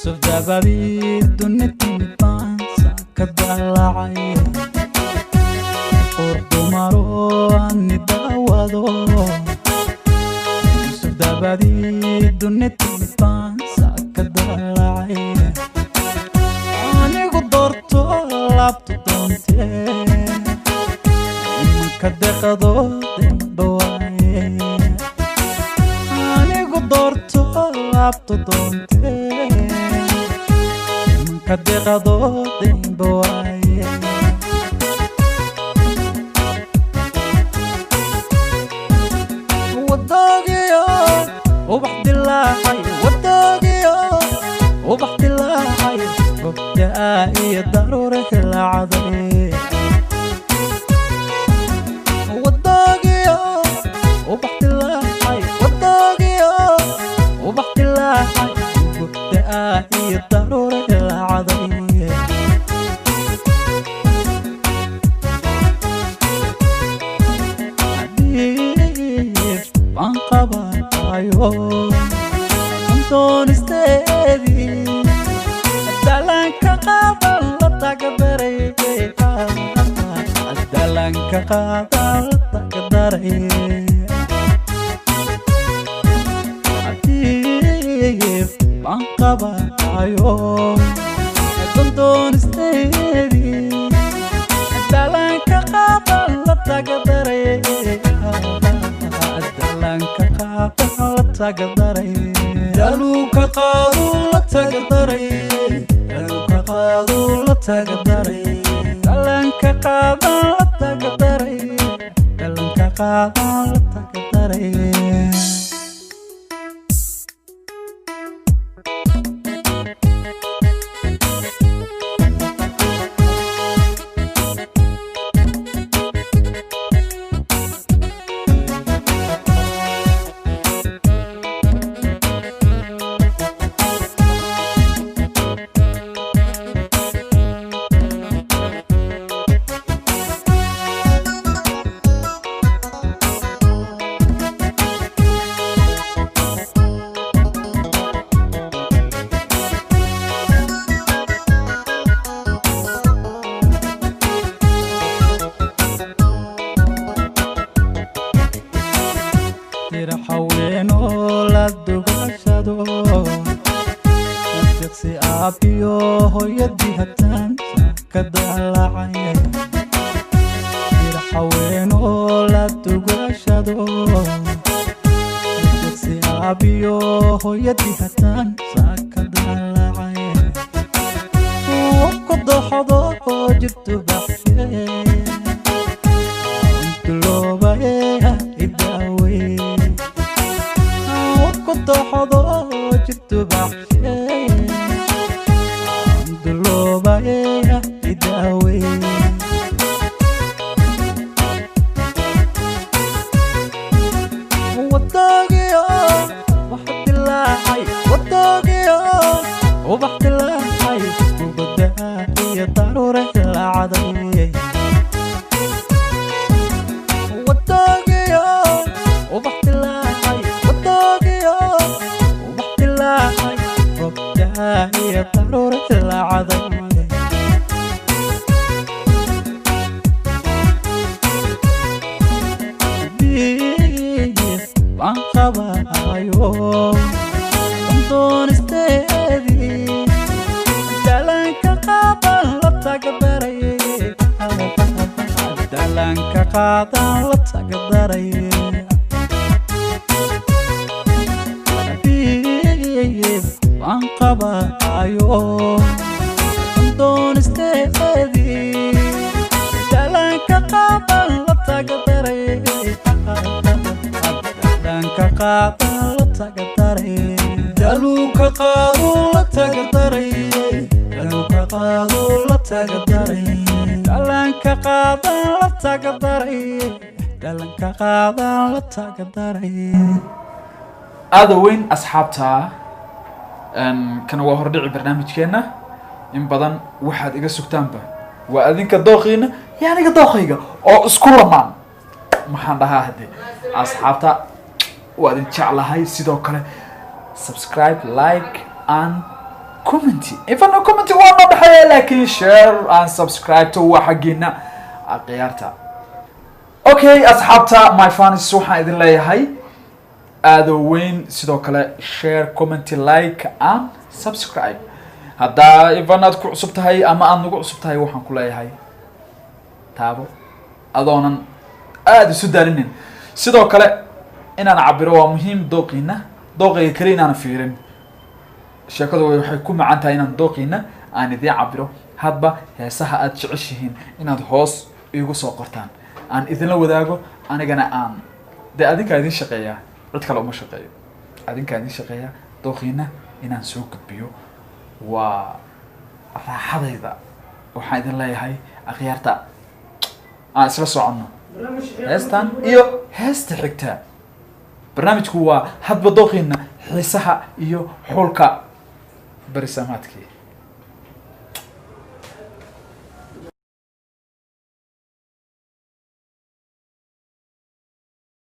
dabadi dunitini bansa kadalacay qordumaro ani dawado dabadi dunitini bansa kadalacay anigu dorto labto donte kadaqado dembaway anigu dorto labto donte kadaqado dembaway وداقيا وبحد الله وداقيا وبحد الله وبدأي ضرورة العظيم وداقيا وبحد الله وداقيا وبحد الله وبدأي ضرورة العظيم Anton istedi dalanka qadan la tagadaray dalanka qadan la tagadaray atif banqaba ayo Anton istedi dalanka qadan la tagadaray dalanka qadan la tagadaray daluka qaadu la tagadaray daluka qaadu la tagadaray dalanka qadan la tagadaray dalanka qadan la tagadaray حوينو لا دغشادو تكسي ابيو يدي هتان كدلعي حوينو لا دغشادو تكسي ابيو يدي هتان كدلعي وقد حضو جبت بحشي انت لو بقى يداوي كنت حضو جبت بحشي قلوبة يداوي والطاقية وحد الله حي والطاقية وبحد الله حي وبدها هي ضرورة العظيم والطاقية وبحد الله حي والطاقية وبحد الله حي وبدها هي ضرورة العظيم banqaba ayo Anton istedi dalanka qadan la tagadaray dalanka qadan la tagadaray banqaba ayo Anton istedi dalanka qadan la tagadaray dalanka qadan la tagadaray daluka qaadu la tagadaray daluka qaadu la tagadaray dalanka qadan la tagadaray dalanka qadan la tagadaray aada weyn asxaabta kana waa hordhici barnaamijkeena in badan waxaad iga sugtaanba waa adinka dooqiina iyo aniga dooqayga oo isku lamaan maxaan dhahaa hadde asxaabta waa idin jeclahay sidoo kale subscribe like and commenty ifana commenty waa noo dhaxaya laakiin share and subscribe to waxagina aqyaarta okay asxaabta my fans waxaan idin leeyahay aado weyn sidoo kale share comment like and subscribe hadda ifanaad ku cusub tahay ama aad nagu cusub tahay waxaan ku leeyahay taabo adoonan aad isu daalinin sidoo kale inaan cabiro waa muhiim dooqiga kale inaan fiirin sheekadu waxay ku macaan tahay inaan dooqiina aan idin cabiro hadba heesaha aad jeceshihiin inaad hoos igu soo qortaan aan idinla wadaago anigana aan de adinka idin shaqeeyaa cid kale uma shaqeeyo adinka idin shaqeeyaa dooqiina inaan soo gudbiyo waa raaxadayda waxaan idin leeyahay akhyaarta aan isla soconno heestan iyo heesta xigta barnaamijku waa hadba dooqiina xiisaha iyo xulka barisamaadkii